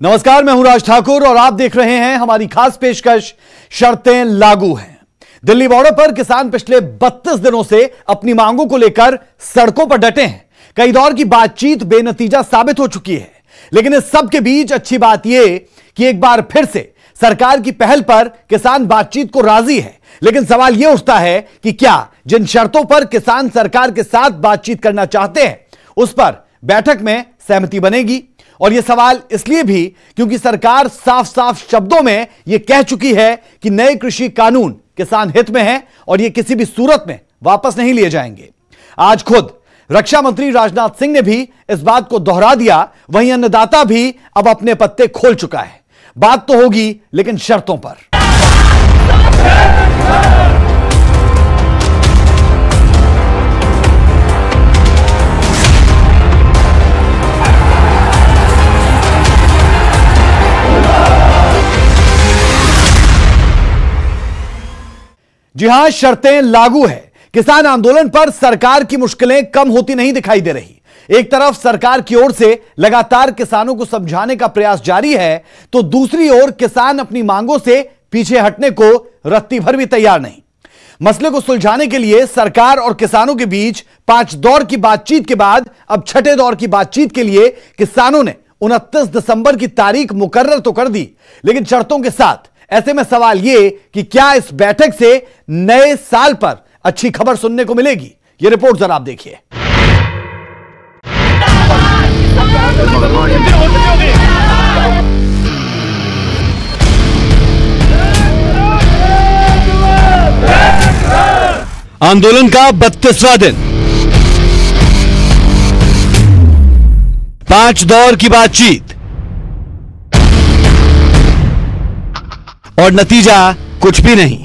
नमस्कार, मैं हूं राज ठाकुर और आप देख रहे हैं हमारी खास पेशकश शर्तें लागू हैं। दिल्ली बॉर्डर पर किसान पिछले 32 दिनों से अपनी मांगों को लेकर सड़कों पर डटे हैं। कई दौर की बातचीत बेनतीजा साबित हो चुकी है, लेकिन इस सब के बीच अच्छी बात यह कि एक बार फिर से सरकार की पहल पर किसान बातचीत को राजी है। लेकिन सवाल यह उठता है कि क्या जिन शर्तों पर किसान सरकार के साथ बातचीत करना चाहते हैं उस पर बैठक में सहमति बनेगी? और यह सवाल इसलिए भी क्योंकि सरकार साफ साफ शब्दों में यह कह चुकी है कि नए कृषि कानून किसान हित में हैं और यह किसी भी सूरत में वापस नहीं लिए जाएंगे। आज खुद रक्षा मंत्री राजनाथ सिंह ने भी इस बात को दोहरा दिया। वहीं अन्नदाता भी अब अपने पत्ते खोल चुका है। बात तो होगी, लेकिन शर्तों पर। जी हां, शर्तें लागू है। किसान आंदोलन पर सरकार की मुश्किलें कम होती नहीं दिखाई दे रही। एक तरफ सरकार की ओर से लगातार किसानों को समझाने का प्रयास जारी है, तो दूसरी ओर किसान अपनी मांगों से पीछे हटने को रत्ती भर भी तैयार नहीं। मसले को सुलझाने के लिए सरकार और किसानों के बीच 5 दौर की बातचीत के बाद अब छठे दौर की बातचीत के लिए किसानों ने 29 दिसंबर की तारीख मुकर्रर तो कर दी, लेकिन शर्तों के साथ। ऐसे में सवाल यह कि क्या इस बैठक से नए साल पर अच्छी खबर सुनने को मिलेगी? यह रिपोर्ट जरा आप देखिए। आंदोलन का 32वां दिन, 5 दौर की बातचीत और नतीजा कुछ भी नहीं।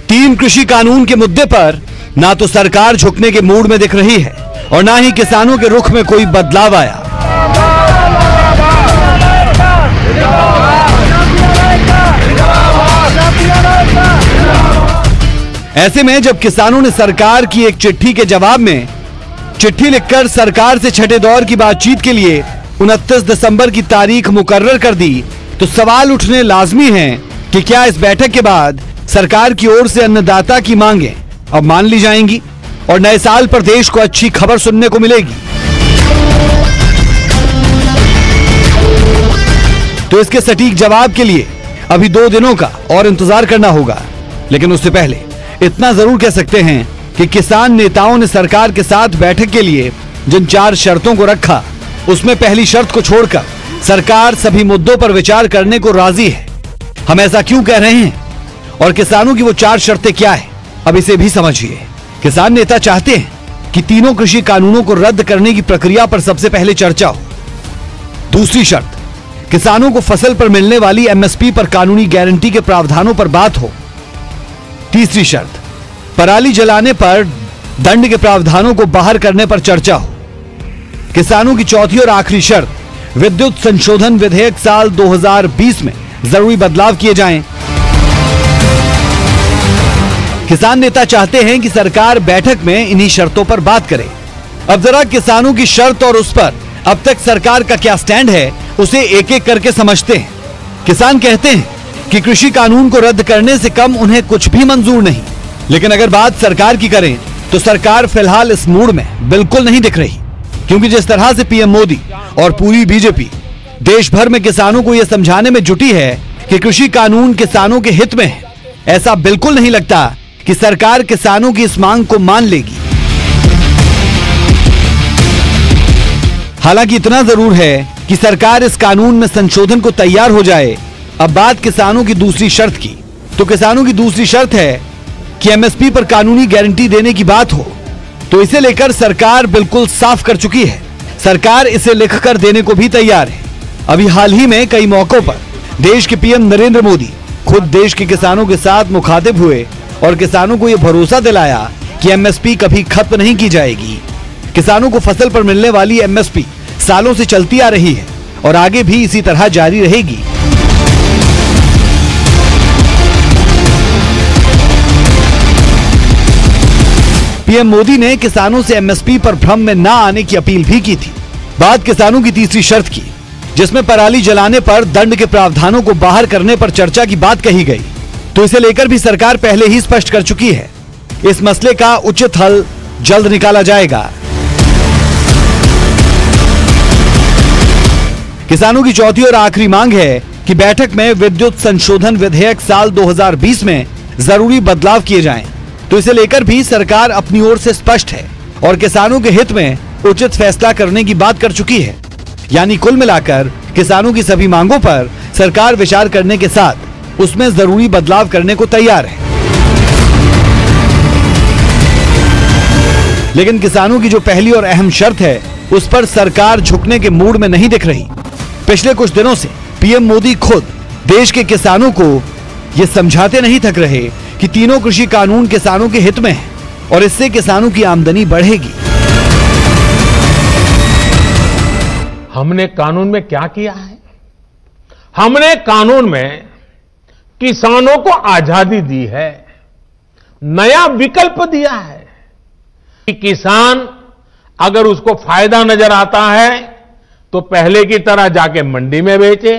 3 कृषि कानून के मुद्दे पर ना तो सरकार झुकने के मूड में दिख रही है और ना ही किसानों के रुख में कोई बदलाव आया। ऐसे में जब किसानों ने सरकार की एक चिट्ठी के जवाब में चिट्ठी लिखकर सरकार से छठे दौर की बातचीत के लिए 29 दिसंबर की तारीख मुकर्रर कर दी, तो सवाल उठने लाजमी हैं कि क्या इस बैठक के बाद सरकार की ओर से अन्नदाता की मांगें अब मान ली जाएंगी और नए साल पर देश को अच्छी खबर सुनने को मिलेगी? तो इसके सटीक जवाब के लिए अभी 2 दिनों का और इंतजार करना होगा। लेकिन उससे पहले इतना जरूर कह सकते हैं कि किसान नेताओं ने सरकार के साथ बैठक के लिए जिन 4 शर्तों को रखा, उसमें पहली शर्त को छोड़कर सरकार सभी मुद्दों पर विचार करने को राजी है। हम ऐसा क्यों कह रहे हैं और किसानों की वो 4 शर्तें क्या है, अब इसे भी समझिए। किसान नेता चाहते हैं कि तीनों कृषि कानूनों को रद्द करने की प्रक्रिया पर सबसे पहले चर्चा हो। दूसरी शर्त, किसानों को फसल पर मिलने वाली एमएसपी पर कानूनी गारंटी के प्रावधानों पर बात हो। तीसरी शर्त, पराली जलाने पर दंड के प्रावधानों को बाहर करने पर चर्चा हो। किसानों की चौथी और आखिरी शर्त, विद्युत संशोधन विधेयक साल 2020 में जरूरी बदलाव किए जाएं। किसान नेता चाहते हैं कि सरकार बैठक में इन्हीं शर्तों पर बात करे। अब जरा किसानों की शर्त और उस पर अब तक सरकार का क्या स्टैंड है, उसे एक एक करके समझते हैं। किसान कहते हैं कि कृषि कानून को रद्द करने से कम उन्हें कुछ भी मंजूर नहीं। लेकिन अगर बात सरकार की करें तो सरकार फिलहाल इस मूड में बिल्कुल नहीं दिख रही, क्योंकि जिस तरह से पीएम मोदी और पूरी बीजेपी देश भर में किसानों को यह समझाने में जुटी है कि कृषि कानून किसानों के हित में है, ऐसा बिल्कुल नहीं लगता कि सरकार किसानों की इस मांग को मान लेगी। हालांकि इतना जरूर है कि सरकार इस कानून में संशोधन को तैयार हो जाए। अब बात किसानों की दूसरी शर्त की, तो किसानों की दूसरी शर्त है कि एमएसपी पर कानूनी गारंटी देने की बात हो। तो इसे लेकर सरकार बिल्कुल साफ कर चुकी है। सरकार इसे लिखकर देने को भी तैयार है। अभी हाल ही में कई मौकों पर देश के पीएम नरेंद्र मोदी खुद देश के किसानों के साथ मुखातिब हुए और किसानों को यह भरोसा दिलाया कि एमएसपी कभी खत्म नहीं की जाएगी। किसानों को फसल पर मिलने वाली एमएसपी सालों से चलती आ रही है और आगे भी इसी तरह जारी रहेगी। पीएम मोदी ने किसानों से एमएसपी पर भ्रम में ना आने की अपील भी की थी। बात किसानों की तीसरी शर्त की, जिसमें पराली जलाने पर दंड के प्रावधानों को बाहर करने पर चर्चा की बात कही गई, तो इसे लेकर भी सरकार पहले ही स्पष्ट कर चुकी है। इस मसले का उचित हल जल्द निकाला जाएगा। किसानों की चौथी और आखिरी मांग है कि बैठक में विद्युत संशोधन विधेयक साल 2020 में जरूरी बदलाव किए जाएं। तो इसे लेकर भी सरकार अपनी ओर से स्पष्ट है और किसानों के हित में उचित फैसला करने की बात कर चुकी है। यानी कुल मिलाकर किसानों की सभी मांगों पर सरकार विचार करने के साथ उसमें जरूरी बदलाव करने को तैयार है। लेकिन किसानों की जो पहली और अहम शर्त है, उस पर सरकार झुकने के मूड में नहीं दिख रही। पिछले कुछ दिनों से पीएम मोदी खुद देश के किसानों को ये समझाते नहीं थक रहे कि तीनों कृषि कानून किसानों के हित में है और इससे किसानों की आमदनी बढ़ेगी। हमने कानून में क्या किया है? हमने कानून में किसानों को आजादी दी है, नया विकल्प दिया है कि किसान अगर उसको फायदा नजर आता है तो पहले की तरह जाके मंडी में बेचे,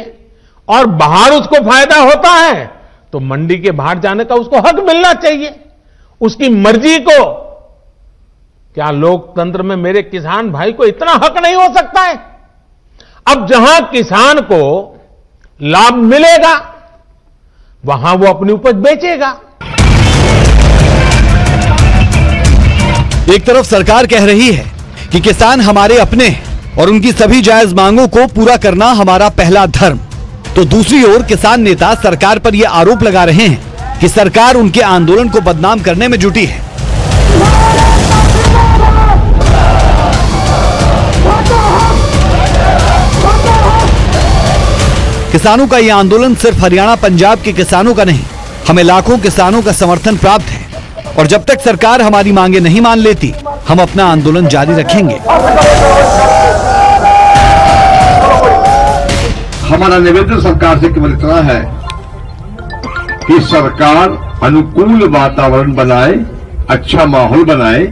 और बाहर उसको फायदा होता है तो मंडी के बाहर जाने का उसको हक मिलना चाहिए, उसकी मर्जी को। क्या लोकतंत्र में मेरे किसान भाई को इतना हक नहीं हो सकता है? अब जहां किसान को लाभ मिलेगा वहां वो अपनी उपज बेचेगा। एक तरफ सरकार कह रही है कि किसान हमारे अपने हैं और उनकी सभी जायज मांगों को पूरा करना हमारा पहला धर्म, तो दूसरी ओर किसान नेता सरकार पर यह आरोप लगा रहे हैं कि सरकार उनके आंदोलन को बदनाम करने में जुटी है। किसानों का यह आंदोलन सिर्फ हरियाणा पंजाब के किसानों का नहीं, हमें लाखों किसानों का समर्थन प्राप्त है और जब तक सरकार हमारी मांगे नहीं मान लेती, हम अपना आंदोलन जारी रखेंगे। हमारा निवेदन सरकार से केवल इतना है कि सरकार अनुकूल वातावरण बनाए, अच्छा माहौल बनाए,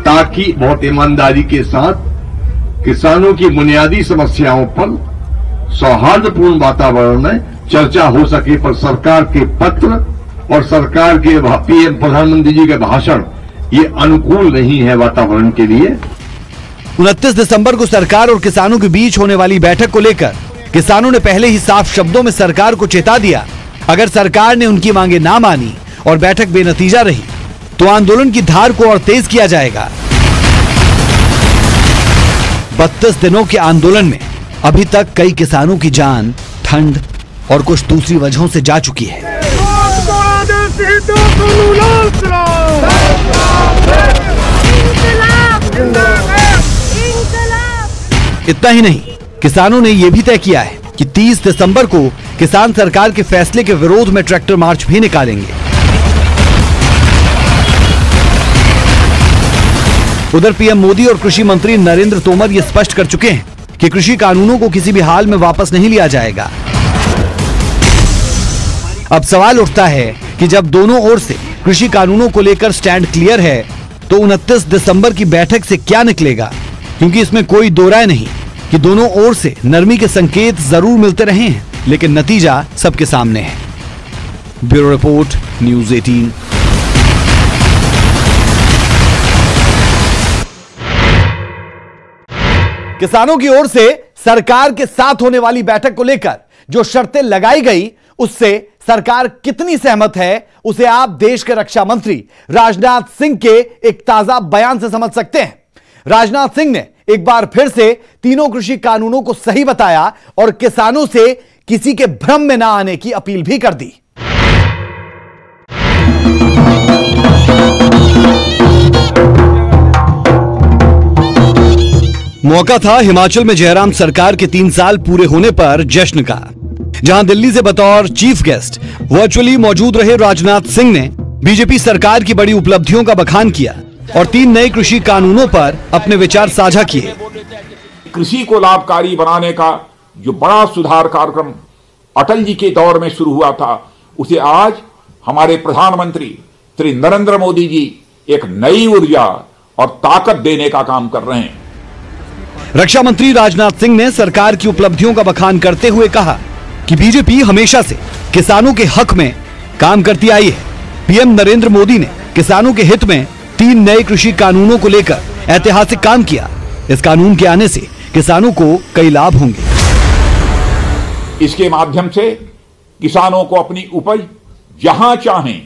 ताकि बहुत ईमानदारी के साथ किसानों की बुनियादी समस्याओं पर सौहार्दपूर्ण वातावरण में चर्चा हो सके। पर सरकार के पत्र और सरकार के पीएम प्रधानमंत्री जी के भाषण ये अनुकूल नहीं है वातावरण के लिए। 29 दिसंबर को सरकार और किसानों के बीच होने वाली बैठक को लेकर किसानों ने पहले ही साफ शब्दों में सरकार को चेता दिया, अगर सरकार ने उनकी मांगे ना मानी और बैठक बेनतीजा रही तो आंदोलन की धार को और तेज किया जाएगा। 32 दिनों के आंदोलन में अभी तक कई किसानों की जान ठंड और कुछ दूसरी वजहों से जा चुकी है। इतना ही नहीं, किसानों ने यह भी तय किया है कि 30 दिसंबर को किसान सरकार के फैसले के विरोध में ट्रैक्टर मार्च भी निकालेंगे। उधर पीएम मोदी और कृषि मंत्री नरेंद्र तोमर ये स्पष्ट कर चुके हैं कि कृषि कानूनों को किसी भी हाल में वापस नहीं लिया जाएगा। अब सवाल उठता है कि जब दोनों ओर से कृषि कानूनों को लेकर स्टैंड क्लियर है तो 29 दिसंबर की बैठक से क्या निकलेगा, क्योंकि इसमें कोई दो राय नहीं कि दोनों ओर से नरमी के संकेत जरूर मिलते रहे हैं, लेकिन नतीजा सबके सामने है। Bureau report, news 18। किसानों की ओर से सरकार के साथ होने वाली बैठक को लेकर जो शर्तें लगाई गई, उससे सरकार कितनी सहमत है, उसे आप देश के रक्षा मंत्री राजनाथ सिंह के एक ताजा बयान से समझ सकते हैं। राजनाथ सिंह ने एक बार फिर से तीनों कृषि कानूनों को सही बताया और किसानों से किसी के भ्रम में ना आने की अपील भी कर दी। मौका था हिमाचल में जयराम सरकार के 3 साल पूरे होने पर जश्न का, जहां दिल्ली से बतौर चीफ गेस्ट वर्चुअली मौजूद रहे राजनाथ सिंह ने बीजेपी सरकार की बड़ी उपलब्धियों का बखान किया और 3 नए कृषि कानूनों पर अपने विचार साझा किए। कृषि को लाभकारी बनाने का जो बड़ा सुधार कार्यक्रम अटल जी के दौर में शुरू हुआ था, उसे आज हमारे प्रधानमंत्री श्री नरेंद्र मोदी जी एक नई ऊर्जा और ताकत देने का काम कर रहे हैं। रक्षा मंत्री राजनाथ सिंह ने सरकार की उपलब्धियों का बखान करते हुए कहा कि बीजेपी हमेशा से किसानों के हक में काम करती आई है। पीएम नरेंद्र मोदी ने किसानों के हित में 3 नए कृषि कानूनों को लेकर ऐतिहासिक काम किया। इस कानून के आने से किसानों को कई लाभ होंगे। इसके माध्यम से किसानों को अपनी उपज जहां चाहें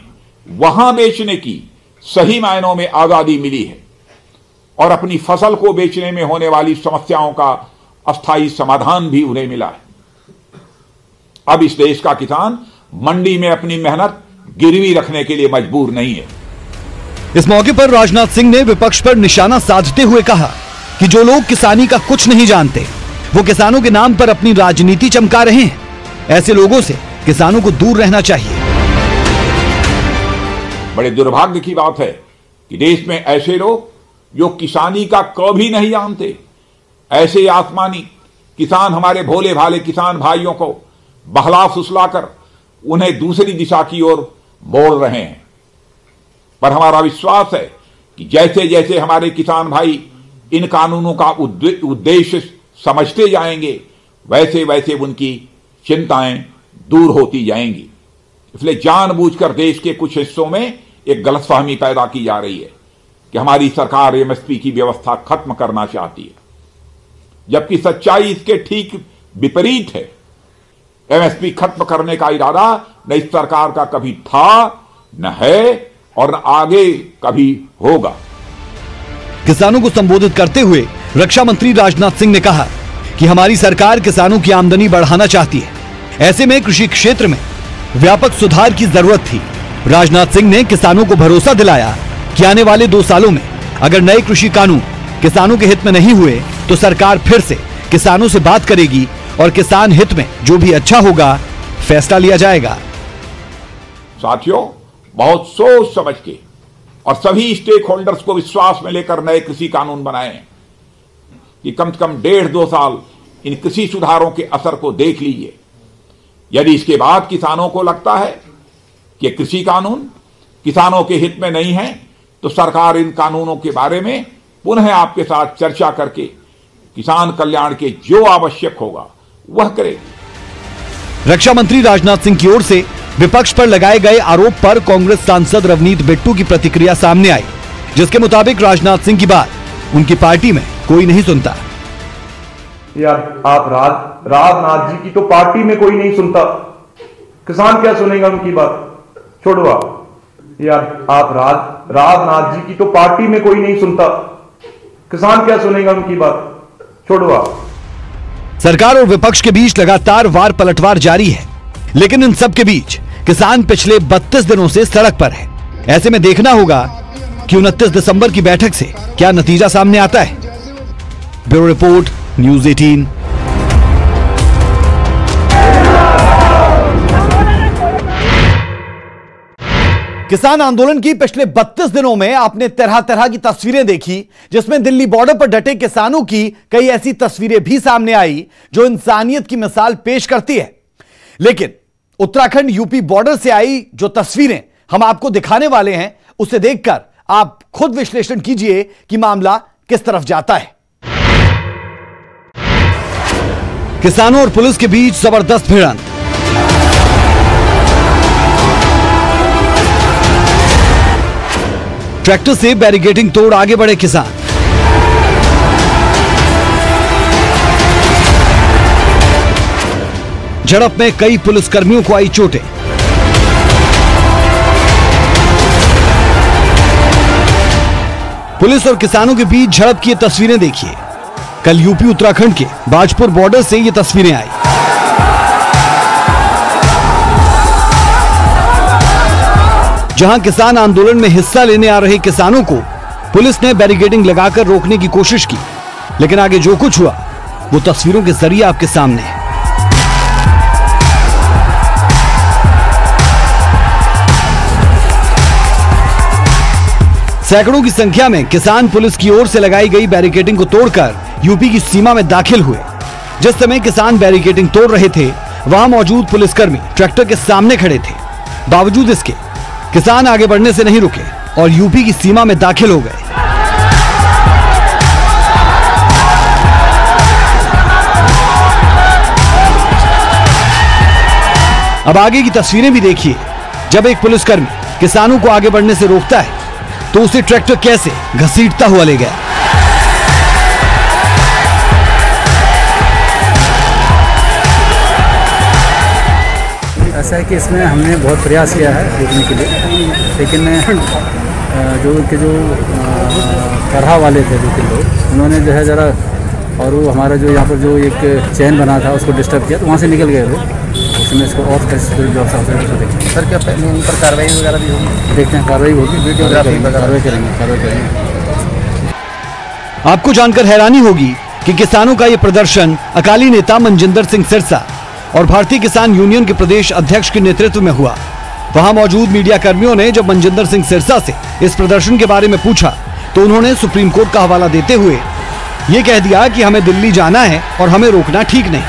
वहां बेचने की सही मायनों में आजादी मिली है और अपनी फसल को बेचने में होने वाली समस्याओं का अस्थायी समाधान भी उन्हें मिला है। अब इस देश का किसान मंडी में अपनी मेहनत गिरवी रखने के लिए मजबूर नहीं है। इस मौके पर राजनाथ सिंह ने विपक्ष पर निशाना साधते हुए कहा कि जो लोग किसानी का कुछ नहीं जानते वो किसानों के नाम पर अपनी राजनीति चमका रहे हैं। ऐसे लोगों से किसानों को दूर रहना चाहिए। बड़े दुर्भाग्य की बात है कि देश में ऐसे लोग जो किसानी का कभी नहीं जानते, ऐसे आसमानी किसान हमारे भोले भाले किसान भाइयों को बहला फुसलाकर उन्हें दूसरी दिशा की ओर मोड़ रहे हैं। पर हमारा विश्वास है कि जैसे जैसे हमारे किसान भाई इन कानूनों का उद्देश्य समझते जाएंगे वैसे वैसे उनकी चिंताएं दूर होती जाएंगी। इसलिए जानबूझकर देश के कुछ हिस्सों में एक गलतफहमी पैदा की जा रही है कि हमारी सरकार एमएसपी की व्यवस्था खत्म करना चाहती है, जबकि सच्चाई इसके ठीक विपरीत है। एमएसपी खत्म करने का इरादा न इस सरकार का कभी था, न है और न आगे कभी होगा। किसानों को संबोधित करते हुए रक्षा मंत्री राजनाथ सिंह ने कहा कि हमारी सरकार किसानों की आमदनी बढ़ाना चाहती है। ऐसे में कृषि क्षेत्र में व्यापक सुधार की जरूरत थी। राजनाथ सिंह ने किसानों को भरोसा दिलाया कि आने वाले 2 सालों में अगर नए कृषि कानून किसानों के हित में नहीं हुए तो सरकार फिर से किसानों से बात करेगी और किसान हित में जो भी अच्छा होगा फैसला लिया जाएगा। साथियों, बहुत सोच समझ के और सभी स्टेक होल्डर्स को विश्वास में लेकर नए कृषि कानून बनाए कि कम से कम 1.5-2 साल इन कृषि सुधारों के असर को देख लीजिए। यदि इसके बाद किसानों को लगता है कि कृषि कानून किसानों के हित में नहीं है तो सरकार इन कानूनों के बारे में पुनः आपके साथ चर्चा करके किसान कल्याण के जो आवश्यक होगा वह करेगी। रक्षा मंत्री राजनाथ सिंह की ओर से विपक्ष पर लगाए गए आरोप पर कांग्रेस सांसद रवनीत बिट्टू की प्रतिक्रिया सामने आई, जिसके मुताबिक राजनाथ सिंह की बात उनकी पार्टी में कोई नहीं सुनता। यार आप राजनाथ जी की तो पार्टी में कोई नहीं सुनता, किसान क्या सुनेगा उनकी बात? छोड़ो आप। यार आप राजनाथ जी की तो पार्टी में कोई नहीं सुनता, किसान क्या सुनेगा उनकी बात? छोड़ो आप। सरकार और विपक्ष के बीच लगातार वार पलटवार जारी है, लेकिन इन सब के बीच किसान पिछले 32 दिनों से सड़क पर है। ऐसे में देखना होगा कि 29 दिसंबर की बैठक से क्या नतीजा सामने आता है। Bureau report, news 18। किसान आंदोलन की पिछले 32 दिनों में आपने तरह तरह की तस्वीरें देखी, जिसमें दिल्ली बॉर्डर पर डटे किसानों की कई ऐसी तस्वीरें भी सामने आई जो इंसानियत की मिसाल पेश करती है। लेकिन उत्तराखंड यूपी बॉर्डर से आई जो तस्वीरें हम आपको दिखाने वाले हैं, उसे देखकर आप खुद विश्लेषण कीजिए कि मामला किस तरफ जाता है। किसानों और पुलिस के बीच जबरदस्त भिड़ंत। ट्रैक्टर से बैरिकेडिंग तोड़ आगे बढ़े किसान। झड़प में कई पुलिसकर्मियों को आई चोटें। पुलिस और किसानों के बीच झड़प की ये तस्वीरें देखिए। कल यूपी उत्तराखंड के बाजपुर बॉर्डर से ये तस्वीरें आई। जहां किसान आंदोलन में हिस्सा लेने आ रहे किसानों को पुलिस ने बैरिकेडिंग लगाकर रोकने की कोशिश की, लेकिन आगे जो कुछ हुआ वो तस्वीरों के जरिए आपके सामने है। सैकड़ों की संख्या में किसान पुलिस की ओर से लगाई गई बैरिकेडिंग को तोड़कर यूपी की सीमा में दाखिल हुए। जिस समय किसान बैरिकेडिंग तोड़ रहे थे, वहां मौजूद पुलिसकर्मी ट्रैक्टर के सामने खड़े थे। बावजूद इसके किसान आगे बढ़ने से नहीं रुके और यूपी की सीमा में दाखिल हो गए। अब आगे की तस्वीरें भी देखिए। जब एक पुलिसकर्मी किसानों को आगे बढ़ने से रोकता है तो उसे ट्रैक्टर कैसे घसीटता हुआ ले गया। ऐसा है कि इसमें हमने बहुत प्रयास किया है रोकने के लिए, लेकिन जो करहा वाले थे जो कि लोग, उन्होंने जो है ज़रा, और वो हमारा जो यहाँ पर जो एक चैन बना था उसको डिस्टर्ब किया, तो वहाँ से निकल गए थे। उसमें इसको और व्यवस्था देखते हैं। सर क्या उन पर कार्रवाई वगैरह भी होगी? देखते हैं, कार्रवाई होगी, वीडियोग्राफी कार्रवाई करेंगे। आपको जानकर हैरानी होगी कि किसानों का ये प्रदर्शन अकाली नेता मनजिंदर सिंह सिरसा और भारतीय किसान यूनियन के प्रदेश अध्यक्ष के नेतृत्व में हुआ। वहां मौजूद मीडिया कर्मियों ने जब मनजिंदर सिंह सिरसा से इस प्रदर्शन के बारे में पूछा तो उन्होंने सुप्रीम कोर्ट का हवाला देते हुए ये कह दिया कि हमें दिल्ली जाना है और हमें रोकना ठीक नहीं।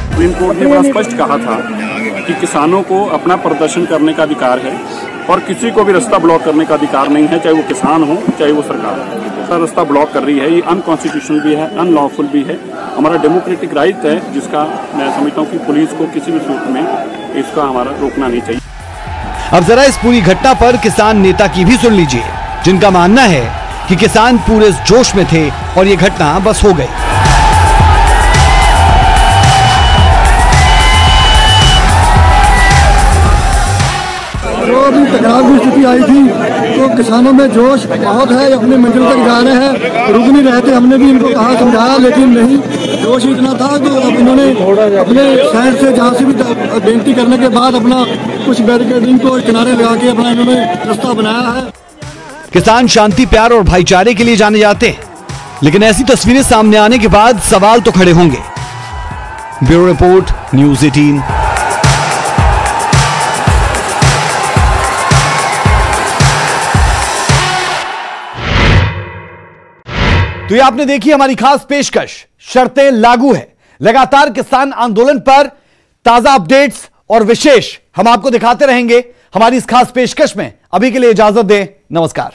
सुप्रीम कोर्ट ने बड़ा स्पष्ट कहा था कि किसानों को अपना प्रदर्शन करने का अधिकार है और किसी को भी रास्ता ब्लॉक करने का अधिकार नहीं है, चाहे वो किसान हो चाहे वो सरकार हो। रास्ता ब्लॉक कर रही है, ये अनकॉन्स्टिट्यूशनल भी है, अनलॉफुल भी है। हमारा डेमोक्रेटिक राइट है, जिसका मैं समझता हूँ कि पुलिस को किसी भी सूरत में इसका हमारा रोकना नहीं चाहिए। अब जरा इस पूरी घटना पर किसान नेता की भी सुन लीजिए, जिनका मानना है कि किसान पूरे जोश में थे और ये घटना बस हो गई। जो अभी टकराव की स्थिति आई थी तो किसानों में जोश बहुत है, अपने मंजिल तक जा रहे हैं, रुक नहीं रहे थे। हमने भी इनको कहा, समझाया, लेकिन नहीं, जोश इतना था कि अब इन्होंने अपने साइड से जहाँ से भी बेनती करने के बाद अपना कुछ बैरिकेडिंग को किनारे लगा के अपना इन्होंने रास्ता बनाया है। किसान शांति, प्यार और भाईचारे के लिए जाने जाते हैं, लेकिन ऐसी तस्वीरें सामने आने के बाद सवाल तो खड़े होंगे। Bureau report, news 18। तो ये आपने देखी हमारी खास पेशकश, शर्तें लागू है। लगातार किसान आंदोलन पर ताजा अपडेट्स और विशेष हम आपको दिखाते रहेंगे हमारी इस खास पेशकश में। अभी के लिए इजाजत दें, नमस्कार।